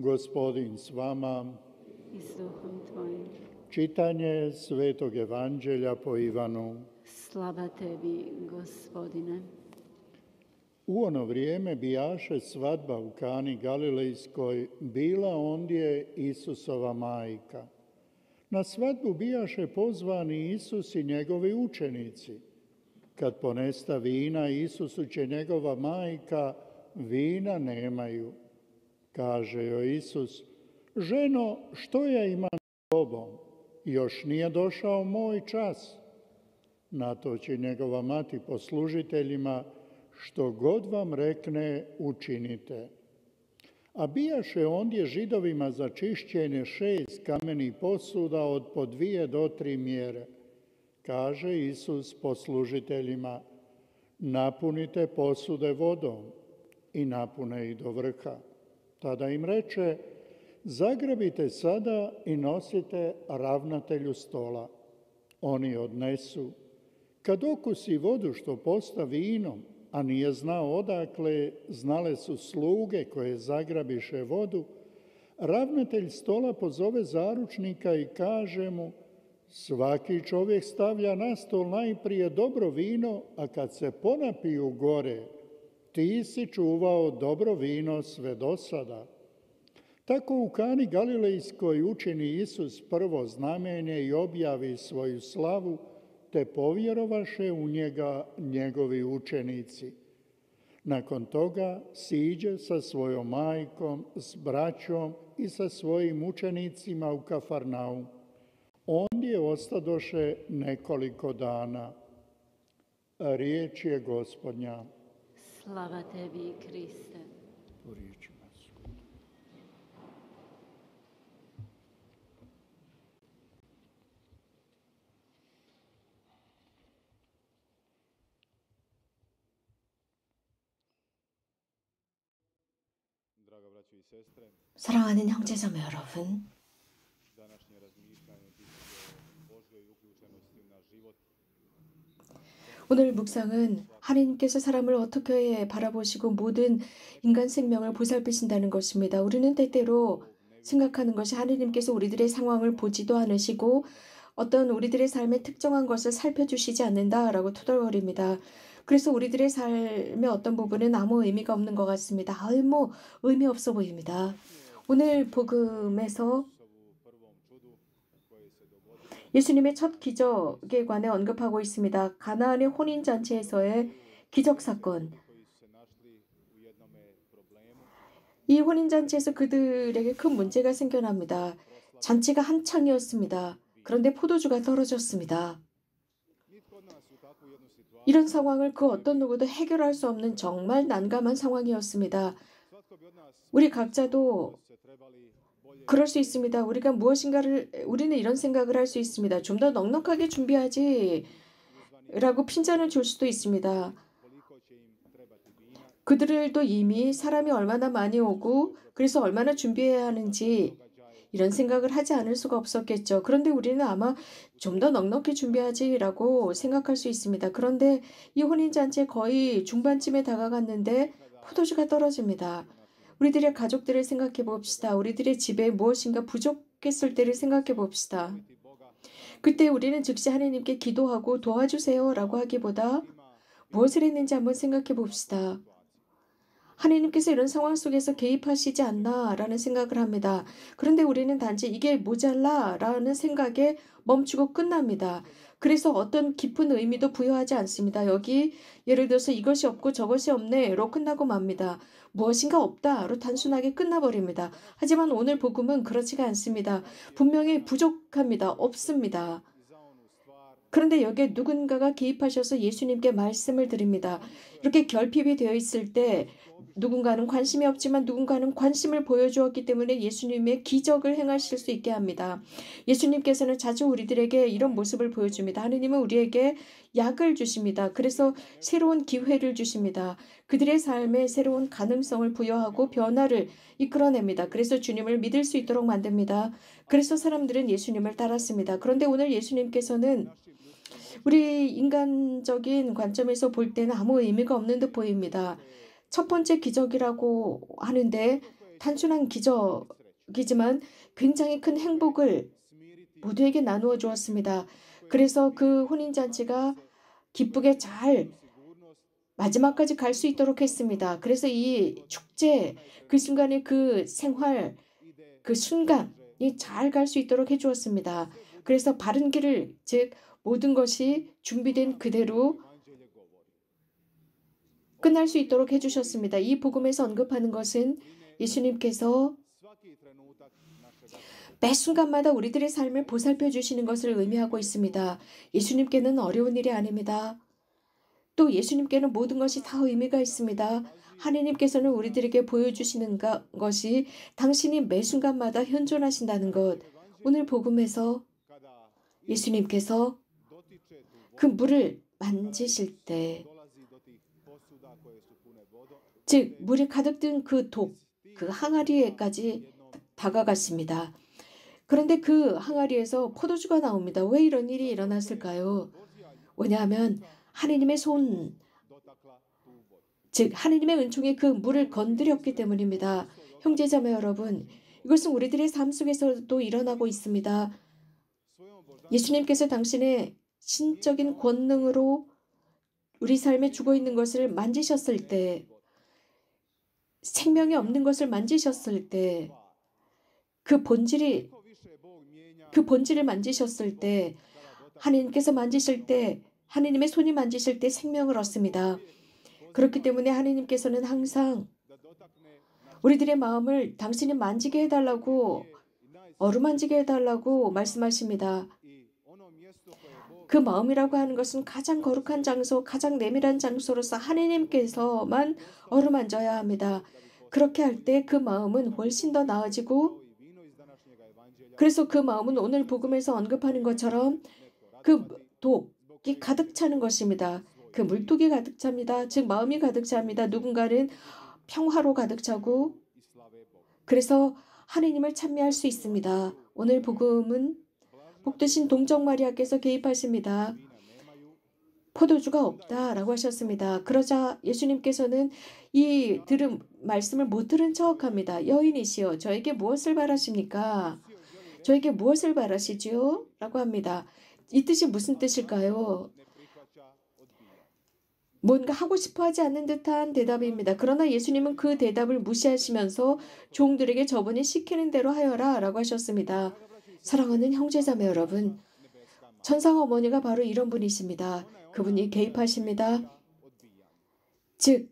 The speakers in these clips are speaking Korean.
Gospodin s vama. I s duhom tvojim. Čitanje Svetog Evanđelja po Ivanu. Slava tebi, Gospodine. U ono vrijeme bijaše svadba u Kani Galilejskoj, bila ondje Isusova majka. Na svadbu bijaše pozvani Isus i njegovi učenici. Kad ponesta vina, Isusu će njegova majka, vina nemaju. Kaže joj Isus, ženo, što ja imam s tobom? Još nije došao moj čas. Na to će njegova mati poslužiteljima, što god vam rekne, učinite. A bijaše ondje Židovima za čišćenje 6 kamenih posuda od po 2 do 3 mjere. Kaže Isus poslužiteljima, napunite posude vodom, i napune ih do vrha. Tada im reče, zagrabite sada i nosite ravnatelju stola. Oni odnesu. Kad okusi vodu što posta vinom, a nije znao odakle, znale su sluge koje zagrabiše vodu, ravnatelj stola pozove zaručnika i kaže mu, svaki čovjek stavlja na stol najprije dobro vino, a kad se ponapiju gore, ti si čuvao dobro vino sve do sada. Tako u Kani Galilejskoj učini Isus prvo znamenje i objavi svoju slavu, te povjerovaše u njega njegovi učenici. Nakon toga siđe sa svojom majkom, s braćom i sa svojim učenicima u Kafarnaum. Ondje ostadoše nekoliko dana. Riječ je Gospodnja. Slava tebi, Kriste. Po riječima su. 사랑하는 형제자매 여러분, 오늘 묵상은 하나님께서 사람을 어떻게 바라보시고 모든 인간 생명을 보살피신다는 것입니다. 우리는 때때로 생각하는 것이 하나님께서 우리들의 상황을 보지도 않으시고 어떤 우리들의 삶의 특정한 것을 살펴주시지 않는다라고 투덜거립니다. 그래서 우리들의 삶의 어떤 부분은 아무 의미가 없는 것 같습니다. 뭐 의미 없어 보입니다. 오늘 복음에서 예수님의 첫 기적에 관해 언급하고 있습니다. 가나안의 혼인잔치에서의 기적사건. 이 혼인잔치에서 그들에게 큰 문제가 생겨납니다. 잔치가 한창이었습니다. 그런데 포도주가 떨어졌습니다. 이런 상황을 그 어떤 누구도 해결할 수 없는 정말 난감한 상황이었습니다. 우리 각자도 그럴 수 있습니다. 우리는 이런 생각을 할 수 있습니다. 좀 더 넉넉하게 준비하지 라고 핀잔을 줄 수도 있습니다. 그들도 이미 사람이 얼마나 많이 오고 그래서 얼마나 준비해야 하는지 이런 생각을 하지 않을 수가 없었겠죠. 그런데 우리는 아마 좀 더 넉넉히 준비하지라고 생각할 수 있습니다. 그런데 이 혼인잔치에 거의 중반쯤에 다가갔는데 포도주가 떨어집니다. 우리들의 가족들을 생각해 봅시다. 우리들의 집에 무엇인가 부족했을 때를 생각해 봅시다. 그때 우리는 즉시 하나님께 기도하고 도와주세요 라고 하기보다 무엇을 했는지 한번 생각해 봅시다. 하나님께서 이런 상황 속에서 개입하시지 않나 라는 생각을 합니다. 그런데 우리는 단지 이게 모자라 라는 생각에 멈추고 끝납니다. 그래서 어떤 깊은 의미도 부여하지 않습니다. 여기 예를 들어서 이것이 없고 저것이 없네로 끝나고 맙니다. 무엇인가 없다로 단순하게 끝나버립니다. 하지만 오늘 복음은 그렇지가 않습니다. 분명히 부족합니다. 없습니다. 그런데 여기에 누군가가 개입하셔서 예수님께 말씀을 드립니다. 이렇게 결핍이 되어 있을 때 누군가는 관심이 없지만 누군가는 관심을 보여주었기 때문에 예수님의 기적을 행하실 수 있게 합니다. 예수님께서는 자주 우리들에게 이런 모습을 보여줍니다. 하느님은 우리에게 약을 주십니다. 그래서 새로운 기회를 주십니다. 그들의 삶에 새로운 가능성을 부여하고 변화를 이끌어냅니다. 그래서 주님을 믿을 수 있도록 만듭니다. 그래서 사람들은 예수님을 따랐습니다. 그런데 오늘 예수님께서는 우리 인간적인 관점에서 볼 때는 아무 의미가 없는 듯 보입니다. 첫 번째 기적이라고 하는데 단순한 기적이지만 굉장히 큰 행복을 모두에게 나누어 주었습니다. 그래서 그 혼인잔치가 기쁘게 잘 마지막까지 갈 수 있도록 했습니다. 그래서 이 축제, 그 순간의 그 생활, 그 순간이 잘 갈 수 있도록 해주었습니다. 그래서 바른 길을, 즉 모든 것이 준비된 그대로 끝날 수 있도록 해주셨습니다. 이 복음에서 언급하는 것은 예수님께서 매 순간마다 우리들의 삶을 보살펴 주시는 것을 의미하고 있습니다. 예수님께는 어려운 일이 아닙니다. 또 예수님께는 모든 것이 다 의미가 있습니다. 하나님께서는 우리들에게 보여주시는 것이 당신이 매 순간마다 현존하신다는 것. 오늘 복음에서 예수님께서 그 물을 만지실 때, 즉 물이 가득 든 그 그 항아리에까지 다가갔습니다. 그런데 그 항아리에서 포도주가 나옵니다. 왜 이런 일이 일어났을까요? 왜냐하면 하느님의 손, 즉 하느님의 은총이 그 물을 건드렸기 때문입니다. 형제자매 여러분, 이것은 우리들의 삶 속에서도 일어나고 있습니다. 예수님께서 당신의 신적인 권능으로 우리 삶에 죽어있는 것을 만지셨을 때, 생명이 없는 것을 만지셨을 때, 그 본질을 만지셨을 때, 하나님께서 만지실 때, 하나님의 손이 만지실 때 생명을 얻습니다. 그렇기 때문에 하나님께서는 항상 우리들의 마음을 당신이 만지게 해달라고, 어루만지게 해달라고 말씀하십니다. 그 마음이라고 하는 것은 가장 거룩한 장소, 가장 내밀한 장소로서 하나님께서만 어루만져야 합니다. 그렇게 할 때 그 마음은 훨씬 더 나아지고, 그래서 그 마음은 오늘 복음에서 언급하는 것처럼 그 독이 가득 차는 것입니다. 그 물독이 가득 찹니다. 즉 마음이 가득 찹니다. 누군가는 평화로 가득 차고, 그래서 하느님을 찬미할 수 있습니다. 오늘 복음은 복되신 동정 마리아께서 개입하십니다. 포도주가 없다라고 하셨습니다. 그러자 예수님께서는 이 말씀을 못 들은 척합니다. 여인이시여, 저에게 무엇을 바라십니까? 저에게 무엇을 바라시지요? 라고 합니다. 이 뜻이 무슨 뜻일까요? 뭔가 하고 싶어 하지 않는 듯한 대답입니다. 그러나 예수님은 그 대답을 무시하시면서 종들에게 저분이 시키는 대로 하여라 라고 하셨습니다. 사랑하는 형제자매 여러분, 천상 어머니가 바로 이런 분이십니다. 그분이 개입하십니다. 즉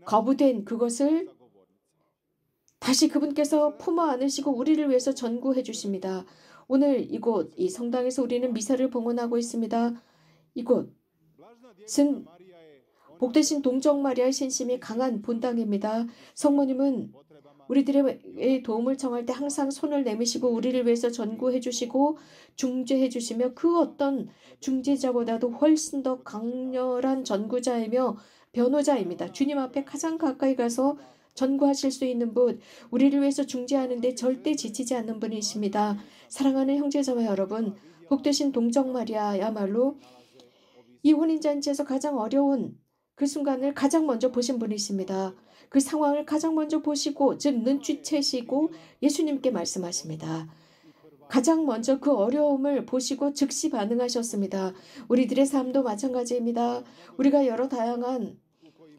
거부된 그것을 다시 그분께서 품어 안으시고 우리를 위해서 전구해 주십니다. 오늘 이곳 이 성당에서 우리는 미사를 봉헌하고 있습니다. 이곳은 복되신 동정 마리아의 신심이 강한 본당입니다. 성모님은 우리들의 도움을 청할 때 항상 손을 내미시고 우리를 위해서 전구해 주시고 중재해 주시며 그 어떤 중재자보다도 훨씬 더 강렬한 전구자이며 변호자입니다. 주님 앞에 가장 가까이 가서 전구하실 수 있는 분, 우리를 위해서 중재하는 데 절대 지치지 않는 분이십니다. 사랑하는 형제자매 여러분, 복되신 동정 마리아야말로 이 혼인잔치에서 가장 어려운 그 순간을 가장 먼저 보신 분이십니다. 그 상황을 가장 먼저 보시고, 즉 눈치채시고 예수님께 말씀하십니다. 가장 먼저 그 어려움을 보시고 즉시 반응하셨습니다. 우리들의 삶도 마찬가지입니다. 우리가 여러 다양한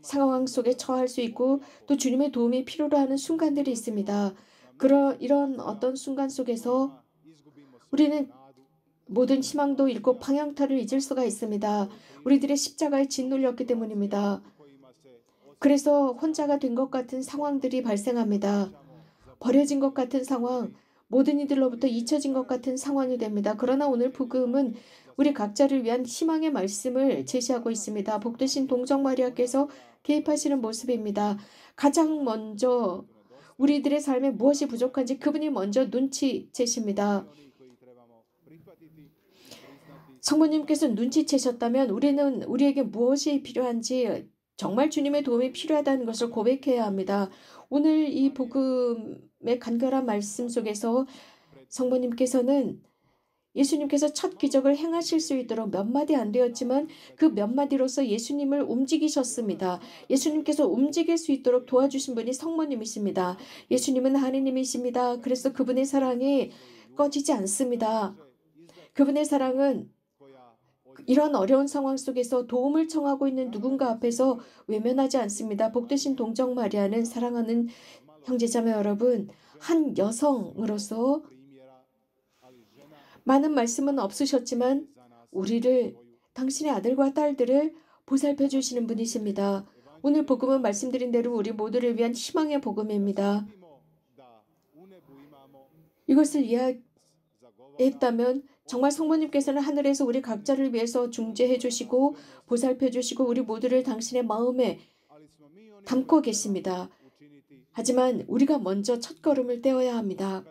상황 속에 처할 수 있고 또 주님의 도움이 필요로 하는 순간들이 있습니다. 이런 어떤 순간 속에서 우리는 모든 희망도 잃고 방향타를 잊을 수가 있습니다. 우리들의 십자가에 짓눌렸기 때문입니다. 그래서 혼자가 된 것 같은 상황들이 발생합니다. 버려진 것 같은 상황, 모든 이들로부터 잊혀진 것 같은 상황이 됩니다. 그러나 오늘 복음은 우리 각자를 위한 희망의 말씀을 제시하고 있습니다. 복되신 동정 마리아께서 개입하시는 모습입니다. 가장 먼저 우리들의 삶에 무엇이 부족한지 그분이 먼저 눈치채십니다. 성모님께서 눈치채셨다면 우리는 우리에게 무엇이 필요한지, 정말 주님의 도움이 필요하다는 것을 고백해야 합니다. 오늘 이 복음의 간결한 말씀 속에서 성모님께서는 예수님께서 첫 기적을 행하실 수 있도록 몇 마디 안 되었지만 그 몇 마디로서 예수님을 움직이셨습니다. 예수님께서 움직일 수 있도록 도와주신 분이 성모님이십니다. 예수님은 하느님이십니다. 그래서 그분의 사랑이 꺼지지 않습니다. 그분의 사랑은 이런 어려운 상황 속에서 도움을 청하고 있는 누군가 앞에서 외면하지 않습니다. 복되신 동정 마리아는 사랑하는 형제자매 여러분, 한 여성으로서 많은 말씀은 없으셨지만 우리를, 당신의 아들과 딸들을 보살펴 주시는 분이십니다. 오늘 복음은 말씀드린 대로 우리 모두를 위한 희망의 복음입니다. 이것을 이해했다면 정말 성모님께서는 하늘에서 우리 각자를 위해서 중재해 주시고 보살펴 주시고 우리 모두를 당신의 마음에 담고 계십니다. 하지만 우리가 먼저 첫걸음을 떼어야 합니다.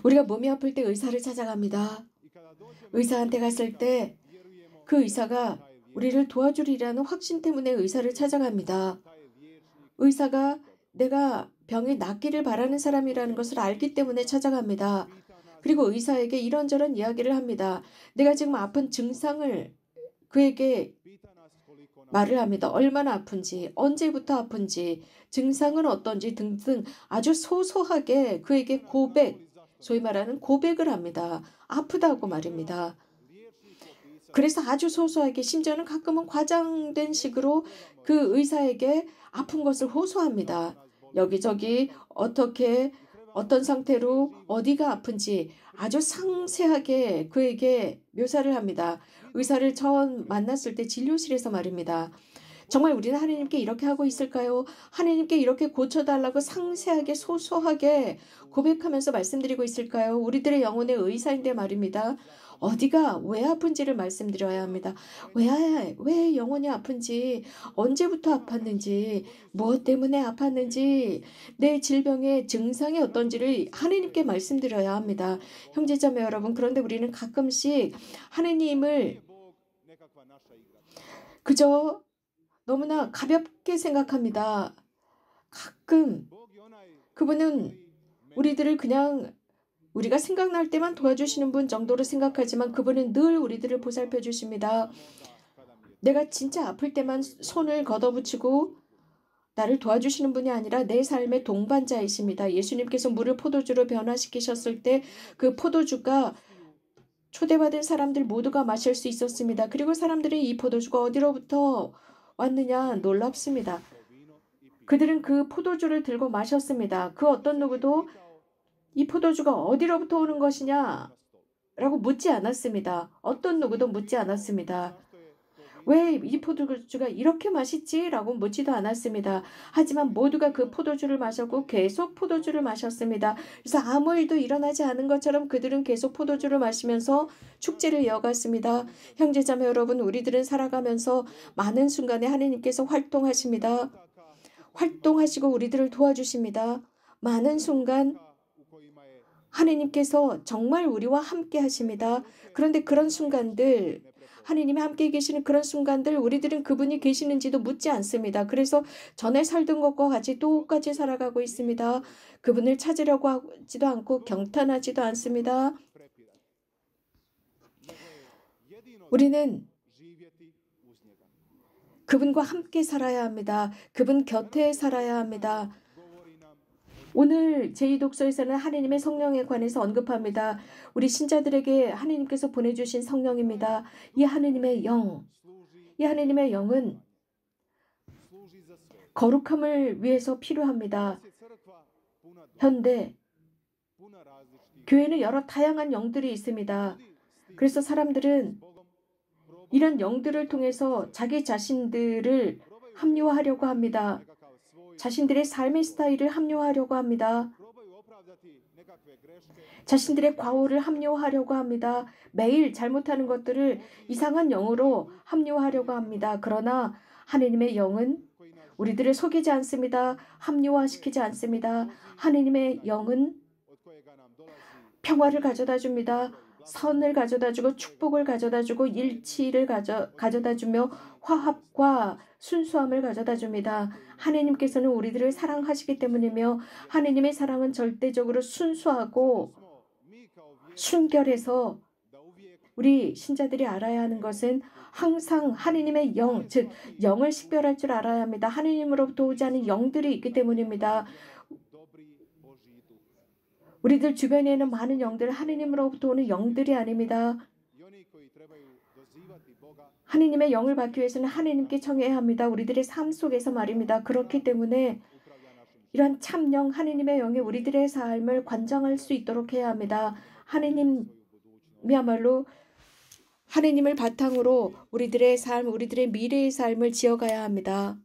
우리가 몸이 아플 때 의사를 찾아갑니다. 의사한테 갔을 때 그 의사가 우리를 도와주리라는 확신 때문에 의사를 찾아갑니다. 의사가 내가 병이 낫기를 바라는 사람이라는 것을 알기 때문에 찾아갑니다. 그리고 의사에게 이런저런 이야기를 합니다. 내가 지금 아픈 증상을 그에게 말을 합니다. 얼마나 아픈지, 언제부터 아픈지, 증상은 어떤지 등등 아주 소소하게 그에게 소위 말하는 고백을 합니다. 아프다고 말입니다. 그래서 아주 소소하게 심지어는 가끔은 과장된 식으로 그 의사에게 아픈 것을 호소합니다. 여기저기 어떻게 어떤 상태로 어디가 아픈지 아주 상세하게 그에게 묘사를 합니다. 의사를 처음 만났을 때 진료실에서 말입니다. 정말 우리는 하나님께 이렇게 하고 있을까요? 하나님께 이렇게 고쳐달라고 상세하게 소소하게 고백하면서 말씀드리고 있을까요? 우리들의 영혼의 의사인데 말입니다. 어디가 왜 아픈지를 말씀드려야 합니다. 왜 영혼이 아픈지, 언제부터 아팠는지, 무엇 때문에 아팠는지, 내 질병의 증상이 어떤지를 하나님께 말씀드려야 합니다. 형제자매 여러분, 그런데 우리는 가끔씩 하나님을 그저 너무나 가볍게 생각합니다. 가끔 그분은 우리들을 그냥 우리가 생각날 때만 도와주시는 분 정도로 생각하지만 그분은 늘 우리들을 보살펴 주십니다. 내가 진짜 아플 때만 손을 걷어붙이고 나를 도와주시는 분이 아니라 내 삶의 동반자이십니다. 예수님께서 물을 포도주로 변화시키셨을 때 그 포도주가 초대받은 사람들 모두가 마실 수 있었습니다. 그리고 사람들이 이 포도주가 어디로부터 왔느냐 놀랍습니다. 그들은 그 포도주를 들고 마셨습니다. 그 어떤 누구도 이 포도주가 어디로부터 오는 것이냐 라고 묻지 않았습니다. 어떤 누구도 묻지 않았습니다. 왜 이 포도주가 이렇게 맛있지? 라고 묻지도 않았습니다. 하지만 모두가 그 포도주를 마셨고 계속 포도주를 마셨습니다. 그래서 아무 일도 일어나지 않은 것처럼 그들은 계속 포도주를 마시면서 축제를 이어갔습니다. 형제자매 여러분, 우리들은 살아가면서 많은 순간에 하나님께서 활동하십니다. 활동하시고 우리들을 도와주십니다. 많은 순간 하나님께서 정말 우리와 함께 하십니다. 그런데 그런 순간들, 하나님이 함께 계시는 그런 순간들 우리들은 그분이 계시는지도 묻지 않습니다. 그래서 전에 살던 것과 같이 똑같이 살아가고 있습니다. 그분을 찾으려고 하지도 않고 경탄하지도 않습니다. 우리는 그분과 함께 살아야 합니다. 그분 곁에 살아야 합니다. 오늘 제2독서에서는 하나님의 성령에 관해서 언급합니다. 우리 신자들에게 하나님께서 보내주신 성령입니다. 이 하나님의 영은 거룩함을 위해서 필요합니다. 현대 교회는 여러 다양한 영들이 있습니다. 그래서 사람들은 이런 영들을 통해서 자기 자신들을 합리화하려고 합니다. 자신들의 삶의 스타일을 합리화하려고 합니다. 자신들의 과오를 합리화하려고 합니다. 매일 잘못하는 것들을 이상한 영으로 합리화하려고 합니다. 그러나 하나님의 영은 우리들을 속이지 않습니다. 합리화시키지 않습니다. 하나님의 영은 평화를 가져다 줍니다. 선을 가져다 주고 축복을 가져다 주고 일치를 가져다 주며 화합과 순수함을 가져다 줍니다. 하나님께서는 우리들을 사랑하시기 때문이며 하나님의 사랑은 절대적으로 순수하고 순결해서 우리 신자들이 알아야 하는 것은 항상 하느님의 영, 즉 영을 식별할 줄 알아야 합니다. 하느님으로부터 오지 않은 영들이 있기 때문입니다. 우리들 주변에는 많은 영들, 하느님으로부터 오는 영들이 아닙니다. 하느님의 영을 받기 위해서는 하느님께 청해야 합니다. 우리들의 삶 속에서 말입니다. 그렇기 때문에 이런 참영, 하느님의 영이 우리들의 삶을 관장할 수 있도록 해야 합니다. 하느님이야말로 하느님을 바탕으로 우리들의 삶, 우리들의 미래의 삶을 지어가야 합니다.